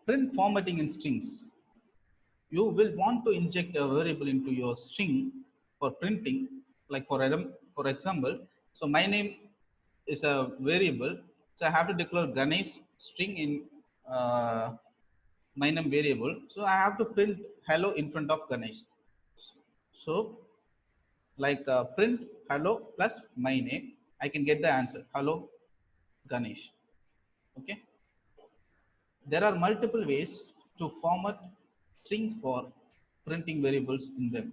print formatting in strings. You will want to inject a variable into your string for printing, like for example, so my name is a variable, so I have to declare Ganesh string in uh, my name variable, so I have to print hello in front of Ganesh. So like print hello plus my name, I can get the answer hello Ganesh. Okay, there are multiple ways to format strings for printing variables in them.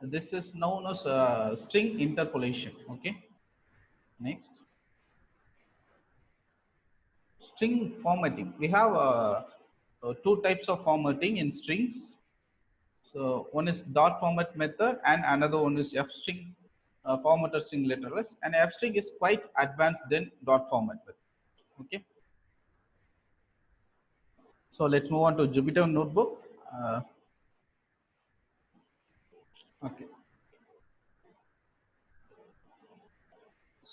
This is known as string interpolation. Okay, next, string formatting. We have two types of formatting in strings. So one is dot format method and another one is f string formatter string letterless. And f string is quite advanced than dot format method. Okay, so let's move on to Jupyter notebook. Okay,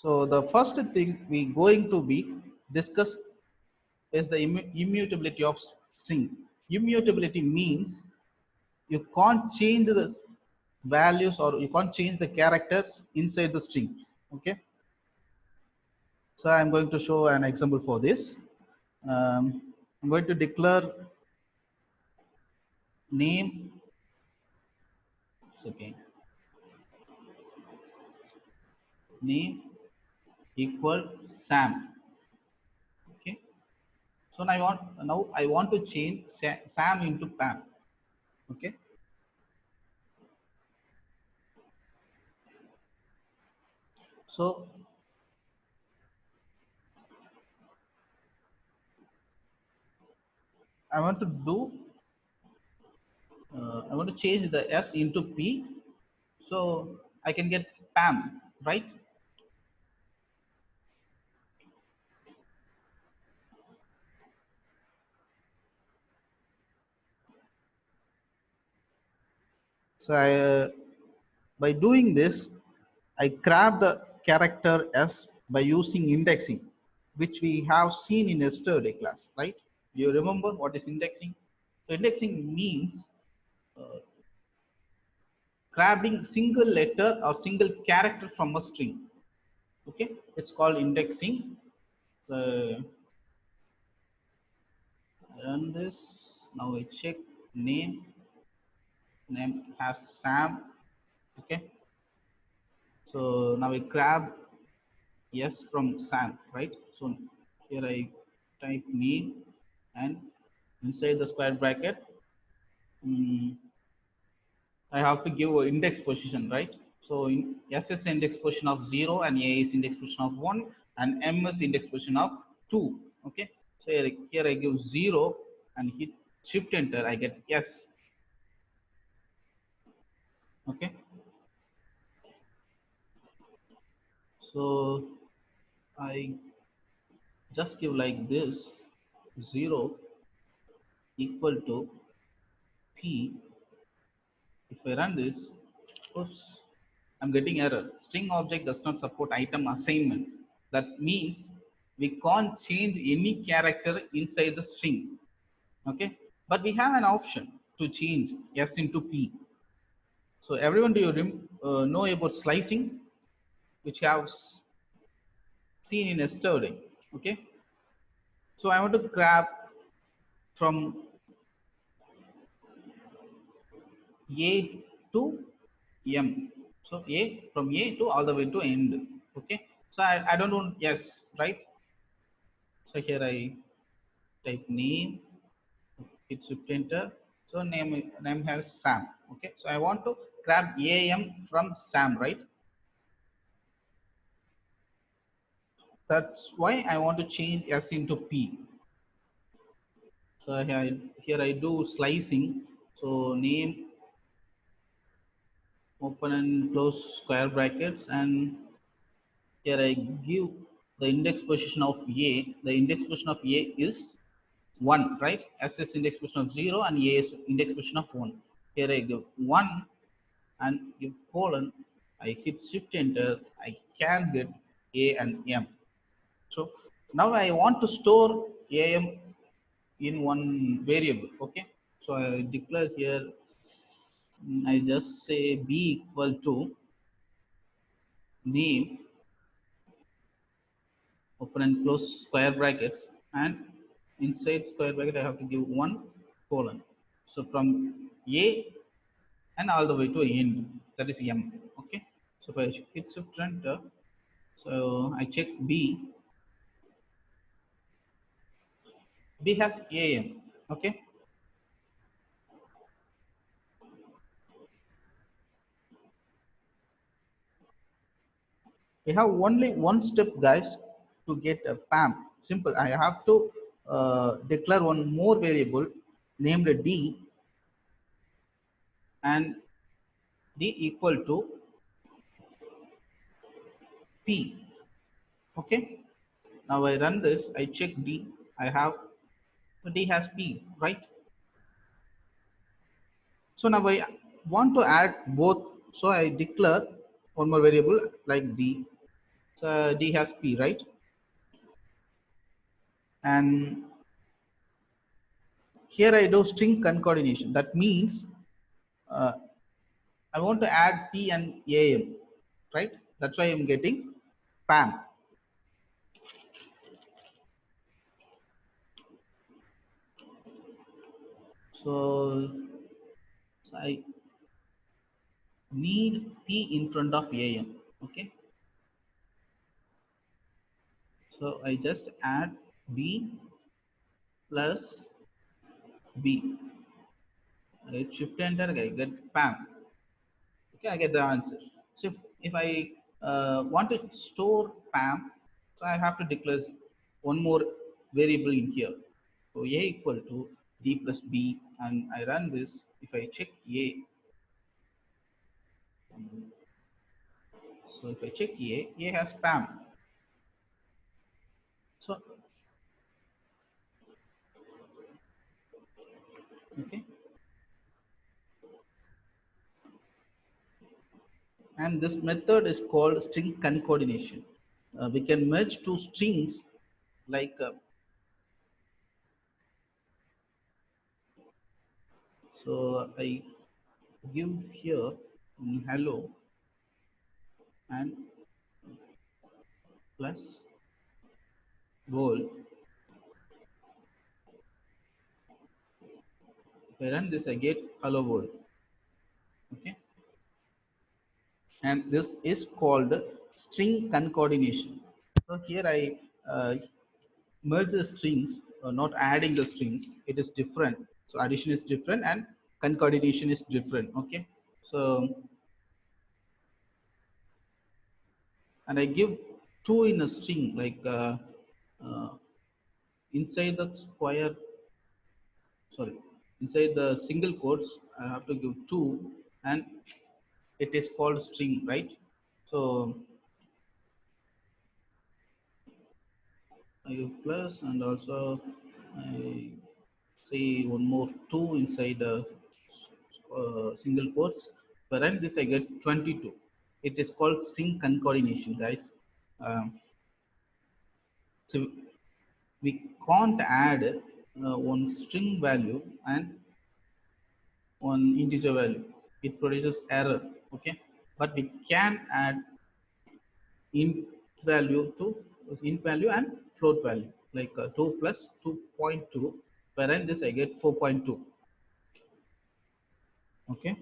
so the first thing we going to be discuss is the immutability of string. Immutability means you can't change the values or you can't change the characters inside the string. Okay, so I'm going to show an example for this. I'm going to declare name. Okay, name equal Sam. Okay, so now I want to change Sam into Pam. Okay, so I want to do I want to change the S into P, so I can get Pam, right? So by doing this, I grab the character S by using indexing, which we have seen in yesterday class, right? You remember what is indexing? So indexing means uh, grabbing single letter or single character from a string. Okay, it's called indexing. So run this. Now I check name. Name has Sam. Okay, so now we grab yes from Sam, right? So here I type name and inside the square bracket, mm, I have to give an index position, right? So in S is index position of 0 and A is index position of 1 and M is index position of 2. Okay, so here I give 0 and hit shift enter, I get yes. Okay, so I just give like this 0 equal to P. If I run this, oops, I'm getting error. String object does not support item assignment. That means we can't change any character inside the string. Okay, but we have an option to change S into P. So everyone, do you know about slicing, which I have seen in yesterday? Okay, so I want to grab from A to M. So A from A to all the way to end. Okay. So I don't want yes, right? So here I type name, hit shift enter. So name has Sam. Okay. So I want to grab AM from Sam, right? That's why I want to change S into P. So here I do slicing. So name, open and close square brackets, and here I give the index position of A. The index position of A is 1, right? S is index position of 0 and A is index position of 1. Here I give 1 and give colon. I hit shift enter. I can get A and M. So now I want to store am in one variable. Okay, so I declare here, I just say b equal to name, open and close square brackets, and inside square bracket I have to give one colon. So from a and all the way to end, that is m. Okay, so if I hit shift enter, so I check b. B has am. Okay, we have only one step, guys, to get a pam. Simple. I have to declare one more variable named d, and d equal to p. Okay, now I run this, I check d. I have, d has p, right? So now I want to add both, so I declare one more variable like d. So d has p, right? And here I do string concordination. That means uh, I want to add P and AM, right? That's why I'm getting PAM. So, I need P in front of AM. Okay. So I just add B plus B. I shift enter, I get PAM. Okay, I get the answer. So if I want to store PAM, so I have to declare one more variable in here. So A equal to D plus B, and I run this. If I check A, so if I check A has PAM. So okay, and this method is called string concordination. We can merge two strings like so. I give here hello and plus goal. If I run this, I get hello world. Okay, and this is called string concordination. So here I merge the strings, not adding the strings. It is different. So addition is different and concordination is different. Okay, so and I give two in a string like uh, inside the square. Sorry, inside the single quotes I have to give two, and it is called string, right? So I give plus, and also I say one more two inside the single quotes. But run this, I get 22. It is called string concordination, guys. So we can't add one string value and one integer value. It produces error. Okay, but we can add int value to int value and float value like 2 plus 2.2. Wherein this I get 4.2. Okay,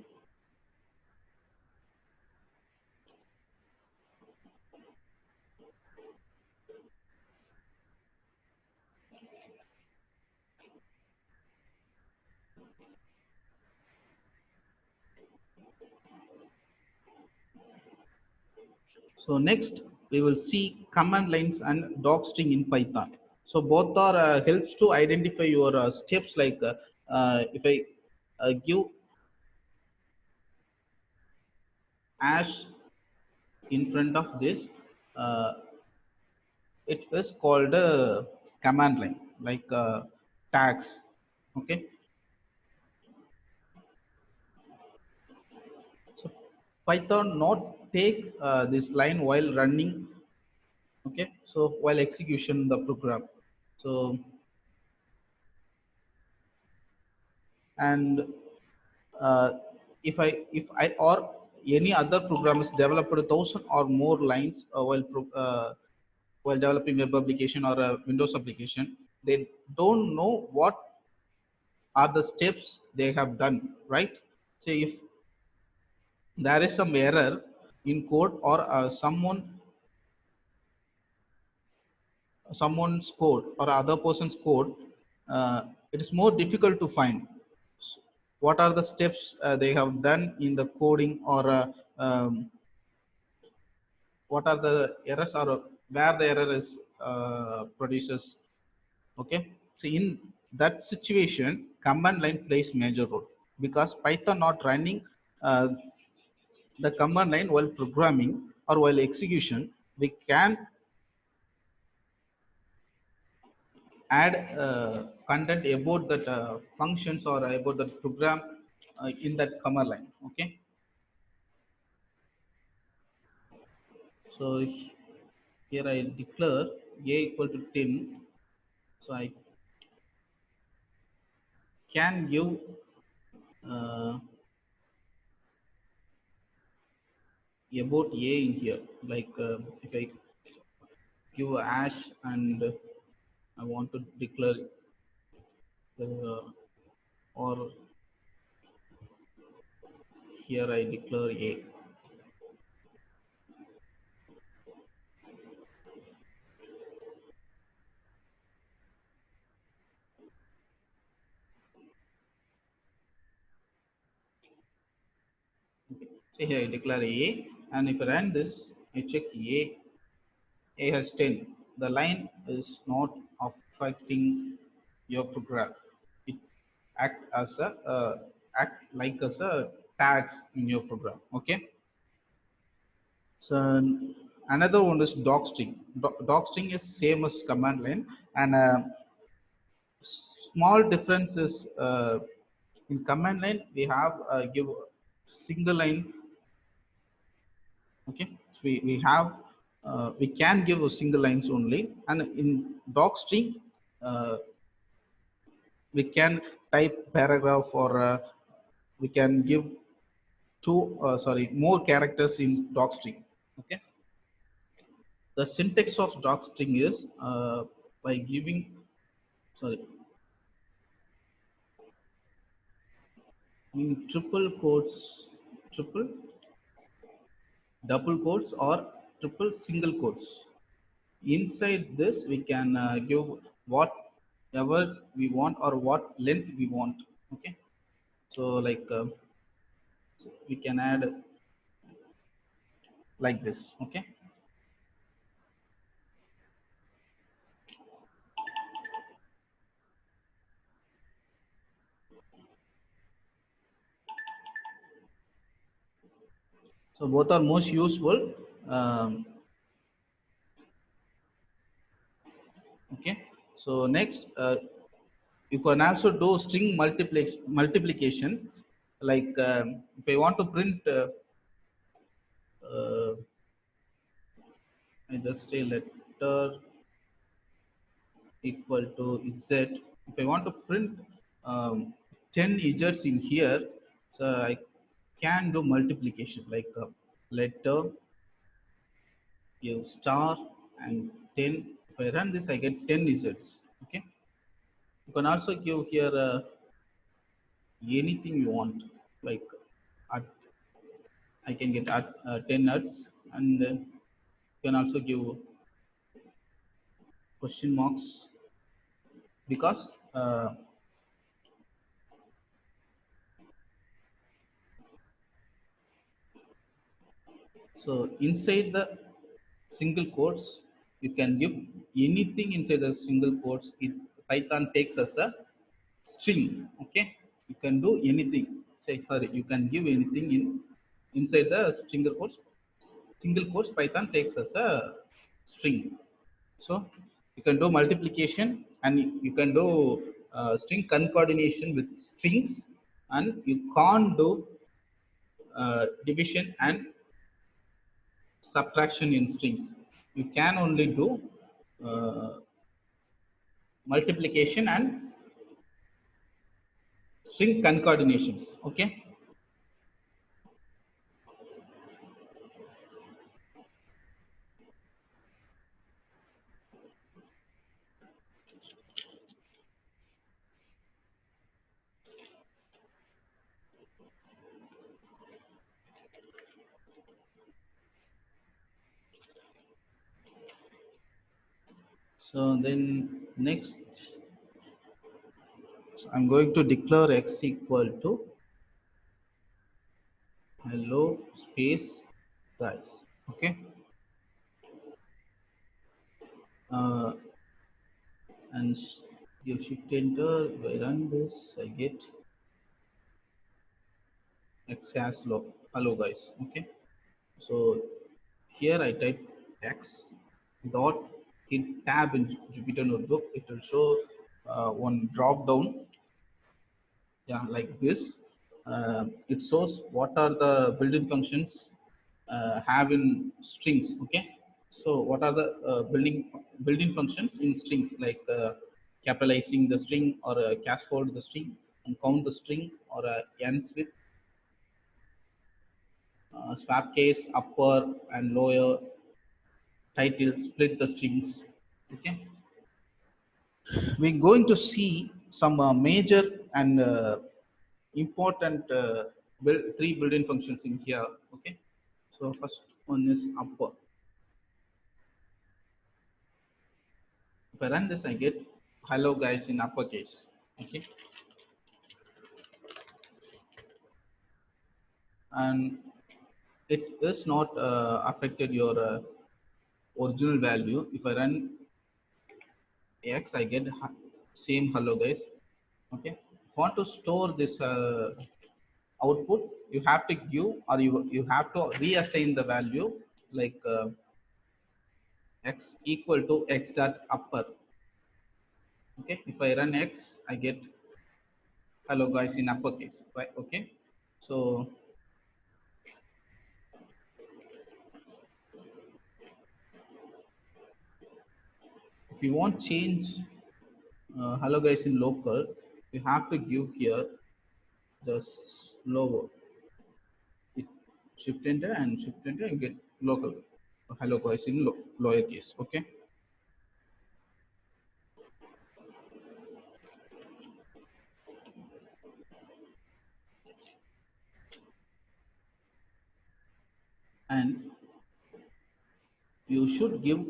so next we will see command lines and doc string in Python. So both are helps to identify your steps like if I give hash in front of this, uh, it is called a command line like tags. Okay, so Python not take this line while running. Okay, so while execution the program. So And uh, if I or any other program is developed 1,000 or more lines while developing web application or a Windows application, they don't know what are the steps they have done, right? So if there is some error in code or someone's code or other person's code, it is more difficult to find what are the steps they have done in the coding, or what are the errors, or where the error is produces. Okay, so in that situation command line plays major role, because Python not running uh, the command line while programming or while execution, we can add content about that functions or about the program in that command line. Okay, so here I declare a equal to 10. So I can give uh, about a in here, like if I give a hash and I want to declare or here I declare a. Okay. So here I declare a, and if I run this, I check a has 10. The line is not affecting your program. It act like as a tags in your program. Okay. So another one is docstring. Docstring is same as command line, and small differences in command line. We have give single line. Okay, so we have we can give a single lines only, and in docstring we can type paragraph, or we can give more characters in docstring. Okay, the syntax of docstring is by giving, sorry, in triple quotes, triple double quotes, or triple single quotes. Inside this we can give whatever we want or what length we want. Okay, so like we can add like this. Okay, so both are most useful. um, okay, so next you can also do string multiplications, like if I want to print uh, I just say letter equal to z. If I want to print 10 digits in here, so I can do multiplication, like letter give star and 10. If I run this, I get 10 digits. Okay, you can also give here anything you want, like at, I can get at 10 nuts, and you can also give question marks, because so inside the single quotes, you can give anything inside the single quotes. It Python takes as a string. Okay, you can do anything. Say sorry, you can give anything inside the single quotes. Single quotes Python takes as a string. So you can do multiplication, and you can do string concordination with strings, and you can't do division and subtraction in strings. You can only do uh, multiplication and string concordinations. Okay. So then next, I'm going to declare x equal to hello space guys. Okay. Uh, and you shift enter. If I run this, I get x has hello guys. Okay. So here I type x dot, hit tab in Jupyter Notebook. It will show one drop down, yeah, like this. It shows what are the built-in functions have in strings. Okay. So what are the built-in functions in strings, like capitalizing the string, or cascode the string, and count the string, or ends with swap case, upper and lower, title, split the strings. Okay. We're going to see some major and important three built-in functions in here. Okay. So first one is upper. If I run this, I get hello guys in uppercase. Okay. And it is not affected your original value. If I run x, I get same hello guys. Okay. If you want to store this output, you have to give, or you have to reassign the value, like x equal to x dot upper. Okay. If I run x, I get hello guys in uppercase, right? Okay. So if you want change hello guys in local, you have to give here the lower, it, shift enter and shift enter, you get local hello guys in lowercase. Okay. And you should give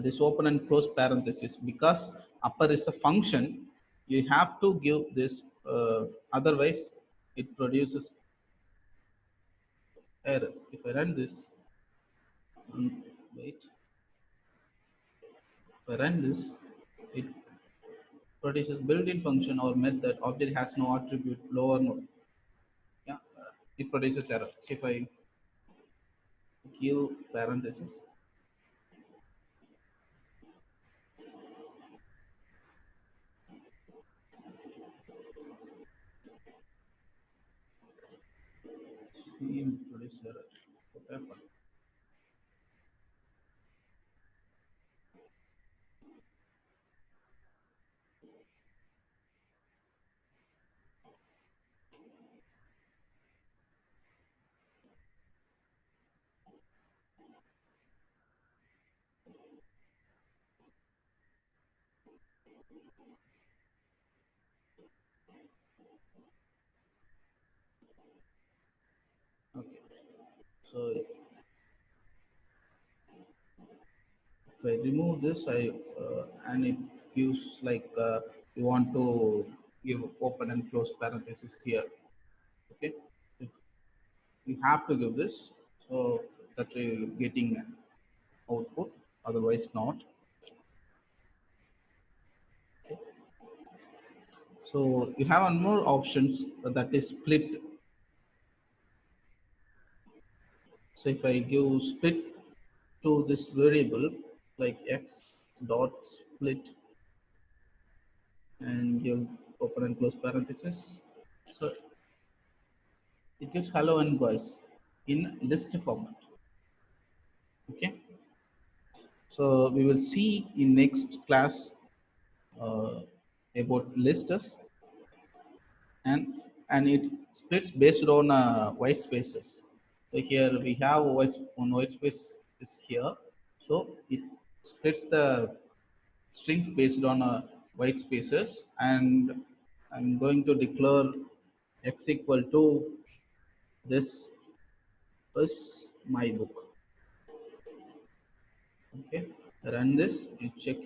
this open and close parenthesis, because upper is a function. You have to give this, otherwise it produces error. If I run this, wait, if I run this, it produces built-in function or method object has no attribute lower node. Yeah, it produces error. So if I give parenthesis, see, produce error. What happened? Okay. So if I remove this, and it gives like you want to give open and close parenthesis here. Okay, if you have to give this, so that's why you're getting an output. Otherwise, not. So you have one more options, that is split. So if I give split to this variable, like x dot split, and give open and close parenthesis, so it gives hello and boys in list format. Okay. So we will see in next class uh, about listers. and and it splits based on white spaces. So here we have white space is here, so it splits the strings based on white spaces, and I'm going to declare x equal to this is my book. Okay, run this, you check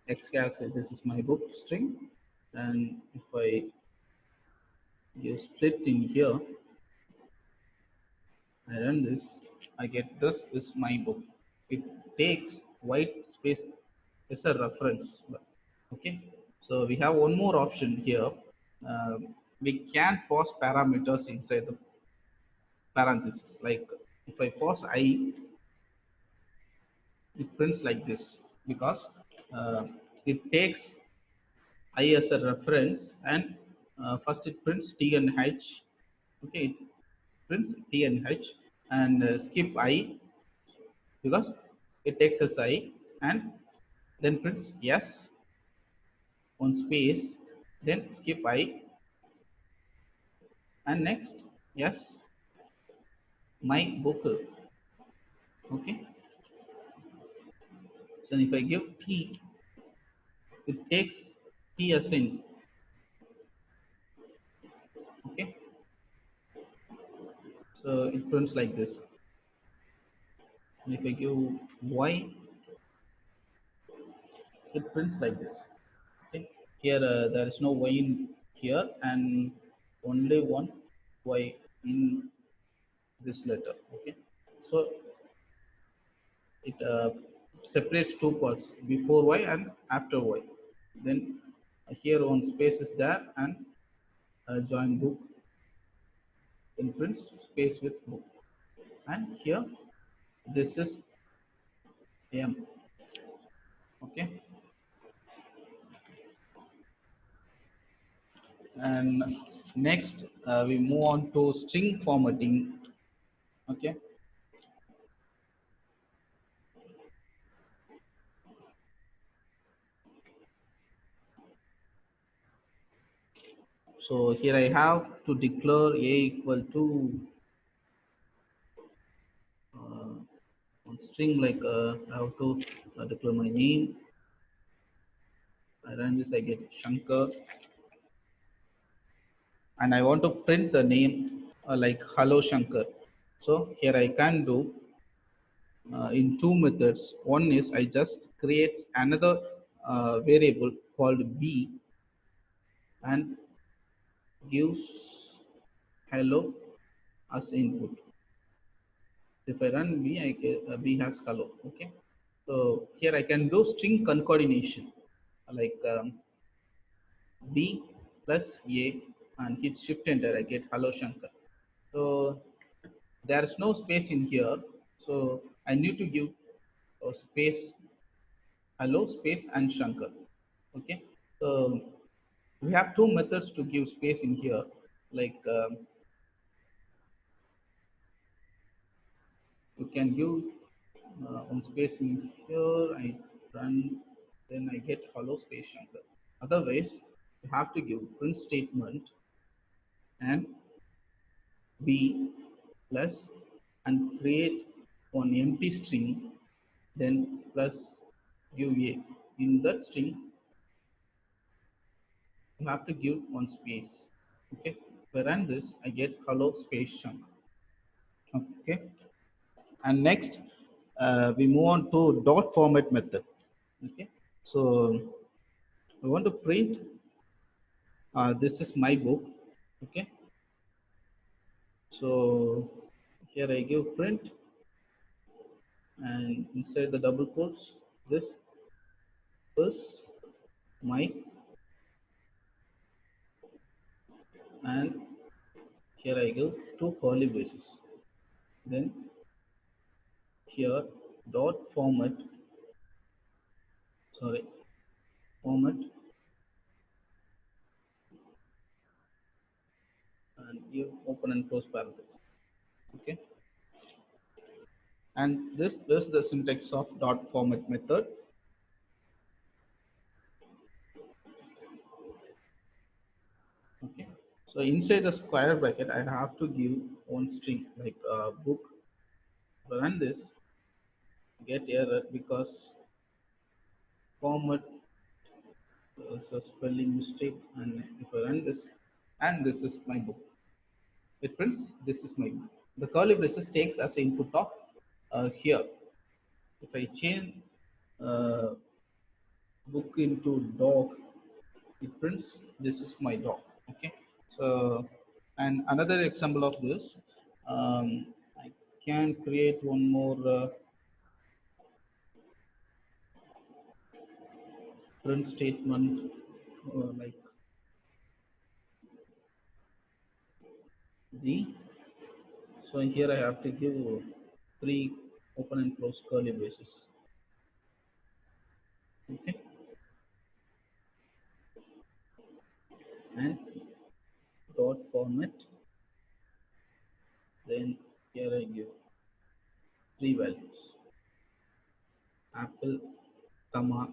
x gas, this is my book string, and if I give split in here, I run this, I get this is my book. It takes white space as a reference. Okay, so we have one more option here. We can pass parameters inside the parentheses. Like if I pass I, it prints like this because it takes I as a reference, and first it prints T and H. Okay, it prints T and H, and skip I because it takes as I, and then prints yes on space, then skip I, and next yes my book. Okay, so if I give T, it takes T as in. Okay, so it prints like this. And if I give Y, it prints like this. Okay, here there is no Y in here, and only one Y in this letter. Okay, so it separates two parts, before Y and after Y. Then here one space is there, and join book, then prints space with book, and here this is M. Okay, and next we move on to string formatting. Okay, so here I have to declare a equal to uh, on string, like I have to declare my name. I run this, I get Shankar, and I want to print the name like hello Shankar. So here I can do in two methods. One is I just create another variable called b and gives hello as input. If I run b, I get b has hello. Okay, so here I can do string concordination, like b plus a, and hit shift enter, I get hello Shankar. So there is no space in here, so I need to give a space hello space and Shankar. Okay, so we have two methods to give space in here, like you can give one space in here, I run, then I get hello space Shankar. Otherwise you have to give print statement and b plus and create one empty string, then plus give a. In that string you have to give one space. Okay, if I run this, I get hello space chunk. Okay, and next we move on to dot format method. Okay, so I want to print this is my book. Okay, so here I give print, and inside the double quotes, this is my, and here I give two curly braces. Then here dot format, sorry, format, and give open and close parenthesis. Okay, and this is the syntax of dot format method. So inside the square bracket, I have to give one string like book. Run this, get error because format is a spelling mistake. And if I run this, and this is my book, it prints this is my book. The curly braces takes as input of here. If I change uh, book into dog, it prints this is my dog. Okay, so and another example of this, I can create one more print statement like the. So here I have to give three open and close curly braces. Okay, and dot format. Then here I give three values: apple, comma,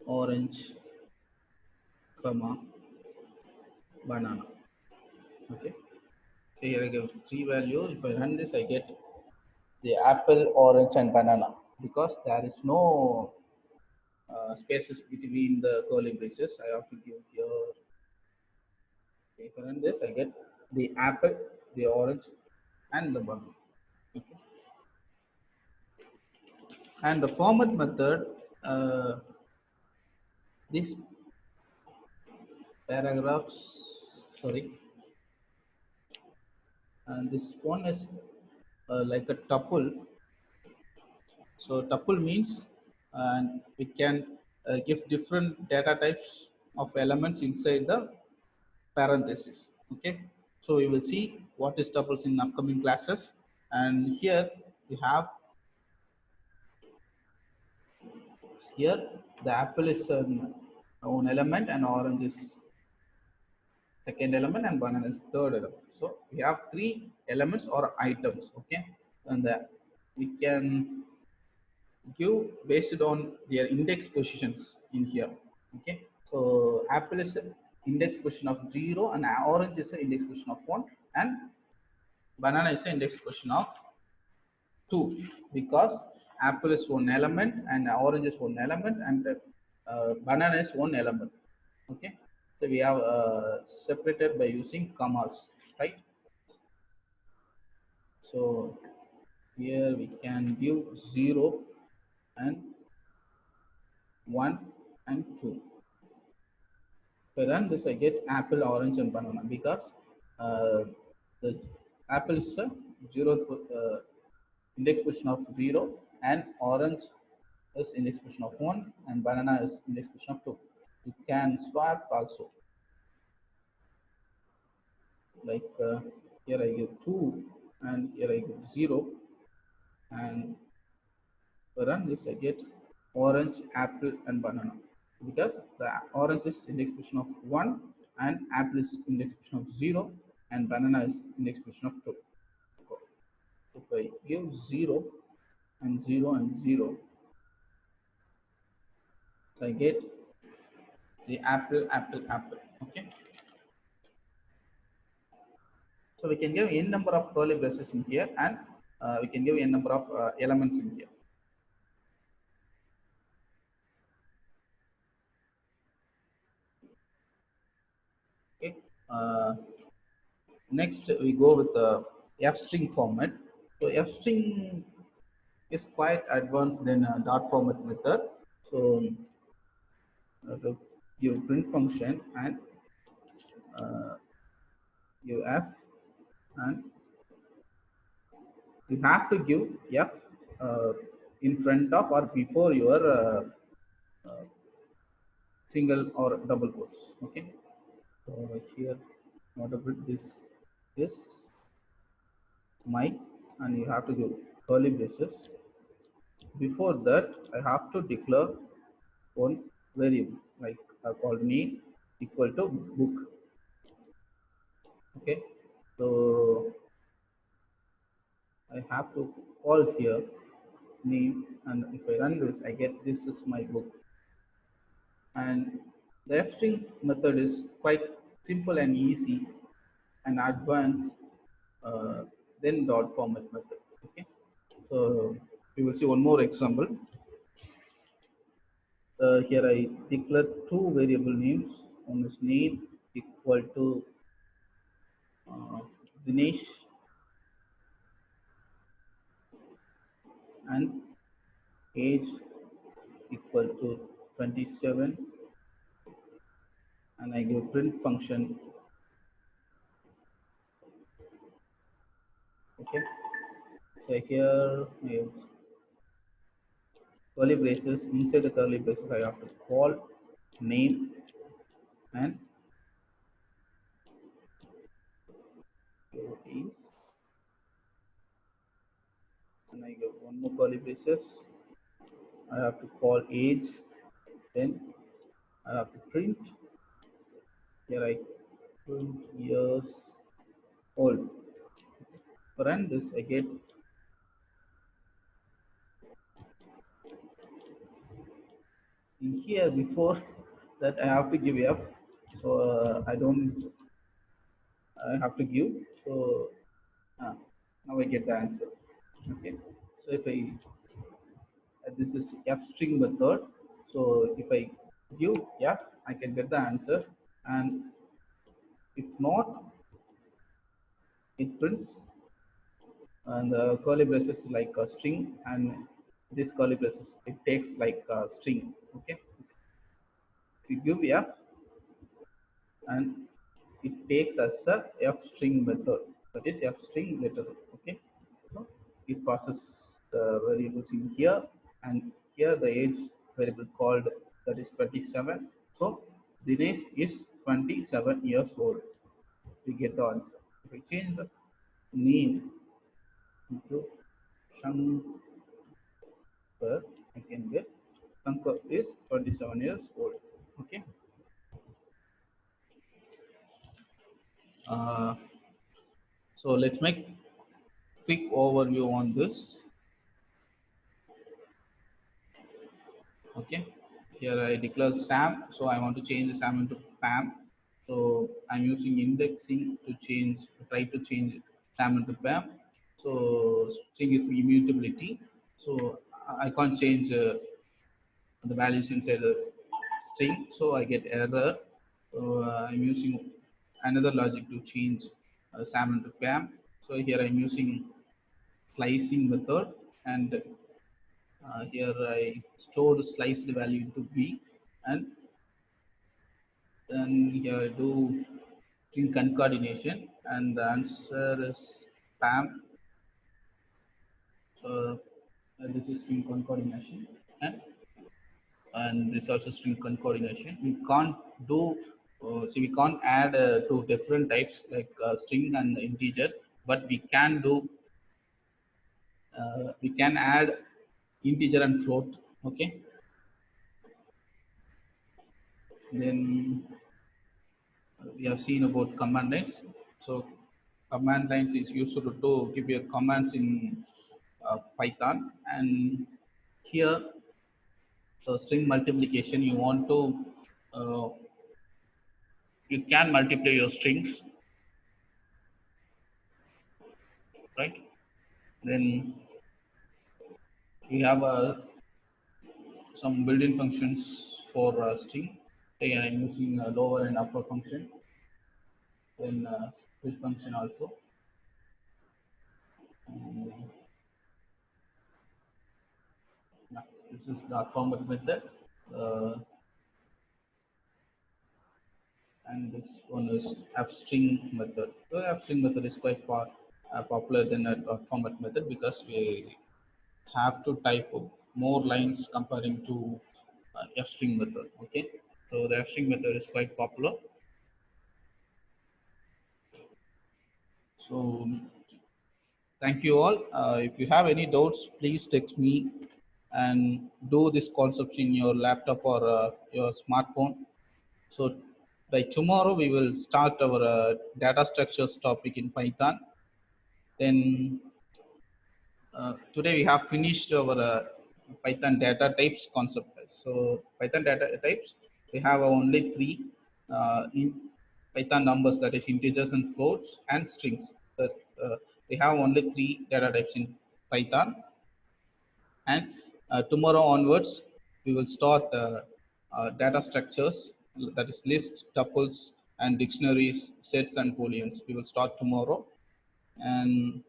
orange, comma, banana. Okay, so here I give three value. If I run this, I get the apple, orange, and banana because there is no spaces between the curly braces. I have to give here. If I run this, I get the apple, the orange, and the banana. Okay. And the format method, this paragraphs, sorry, and this one is like a tuple. So tuple means, and we can give different data types of elements inside the parenthesis. Okay, so we will see what is tuples in upcoming classes. And here we have, here the apple is an own element and orange is second element and banana is third element. So we have three elements or items. Okay, and we can give based on their index positions in here. Okay, so apple is index position of 0 and orange is index position of 1 and banana is index position of 2 because apple is one element and orange is one element and banana is one element. Okay, so we have separated by using commas, right? So here we can give 0 and 1 and 2. If I run this, I get apple, orange, and banana because the apple is a zero index position of 0 and orange is index position of 1 and banana is index position of 2. You can swap also, like here I give 2 and here I give 0, and run this, I get orange, apple, and banana because the orange is index position of 1 and apple is index position of 0 and banana is index position of 2. So if I give 0 and 0 and 0, so I get the apple, apple, apple. Okay, so we can give n number of curly braces in here and we can give n number of elements in here. Okay, next we go with the fstring format. So fstring is quite advanced than dot format method. So to give print function and give f, and you have to give f in front of or before your single or double quotes. Okay, so here whatever this is my, and you have to give curly braces. Before that, I have to declare one variable like called name equal to book. Okay, so I have to call here name, and if I run this, I get this is my book. And The fstring method is quite simple and easy and advanced than dot format method. Okay, so we will see one more example. Here I declare two variable names. One is name equal to uh, Dinesh and age equal to 27, and I give print function. Okay, so here I have curly braces. Inside the curly braces, I have to call name and is, and I give one more curly braces. I have to call age, then I have to print. Here I print years old. Run this, I get in here. Before that I have to give f, so I don't, I have to give, so now I get the answer. Okay, so if I this is f string method, so if I give f, I can get the answer, and if not, it prints, and the curly braces like a string, and this curly braces it takes like a string. Okay, if you give f, and it takes as a f string method, that is f string letter. Okay, so it passes the variables in here, and here the age variable called, that is 27. So Dinesh is 27 years old. We get the answer. If I change the name into Shankar, I can get Shankar is 27 years old. Okay, uh, so let's make quick overview on this. Okay, here I declare Sam, so I want to change the Sam into Pam. So I'm using indexing to change, try to change Sam into Pam. So string is immutability, so I can't change the values inside the string, so I get error. So I'm using another logic to change Sam into Pam. So here I'm using slicing method, and here I stored sliced value into B, and then here I do string concordination, and the answer is spam. So this is string concordination, and this also string concordination. We can't do, see, we can't add two different types like string and integer, but we can add integer and float. Okay, then we have seen about command lines. So command lines is used to give your commands in Python, and here string multiplication, you want to uh, you can multiply your strings, right? Then we have some built-in functions for string. Again, I'm using lower and upper function, then split function also. And, yeah, this is the format method. Uh, and this one is fstring method. So fstring method is quite popular than a format method, because we have to type more lines comparing to fstring method. Okay, so the fstring method is quite popular. So thank you all. If you have any doubts, please text me, and do this concept in your laptop or your smartphone. So by tomorrow we will start our data structures topic in Python. Then today we have finished our Python data types concept. So Python data types. we have only three in Python numbers, that is integers and floats and strings. That we have only three data types in Python, and tomorrow onwards we will start data structures, that is list, tuples, and dictionaries, sets, and booleans. We will start tomorrow, and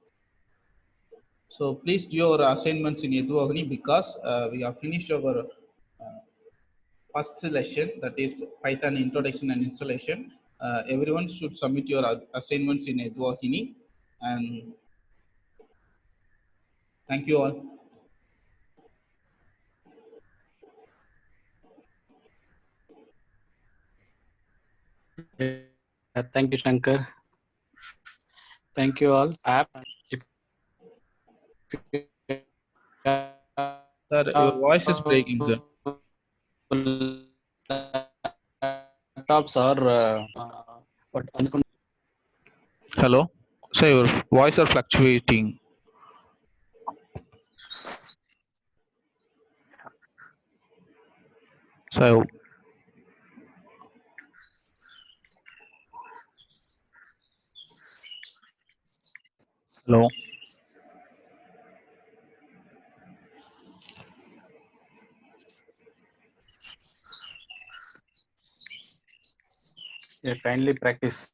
so please do your assignments in Eduagni, because we have finished our first lesson, that is Python introduction and installation. Everyone should submit your assignments in Eduagini, and thank you all. Thank you, Shankar. Thank you all. Sir, your voice is breaking, sir. Laptops are what? Hello, sir, your voice are fluctuating. So, hello. Yeah, kindly practice.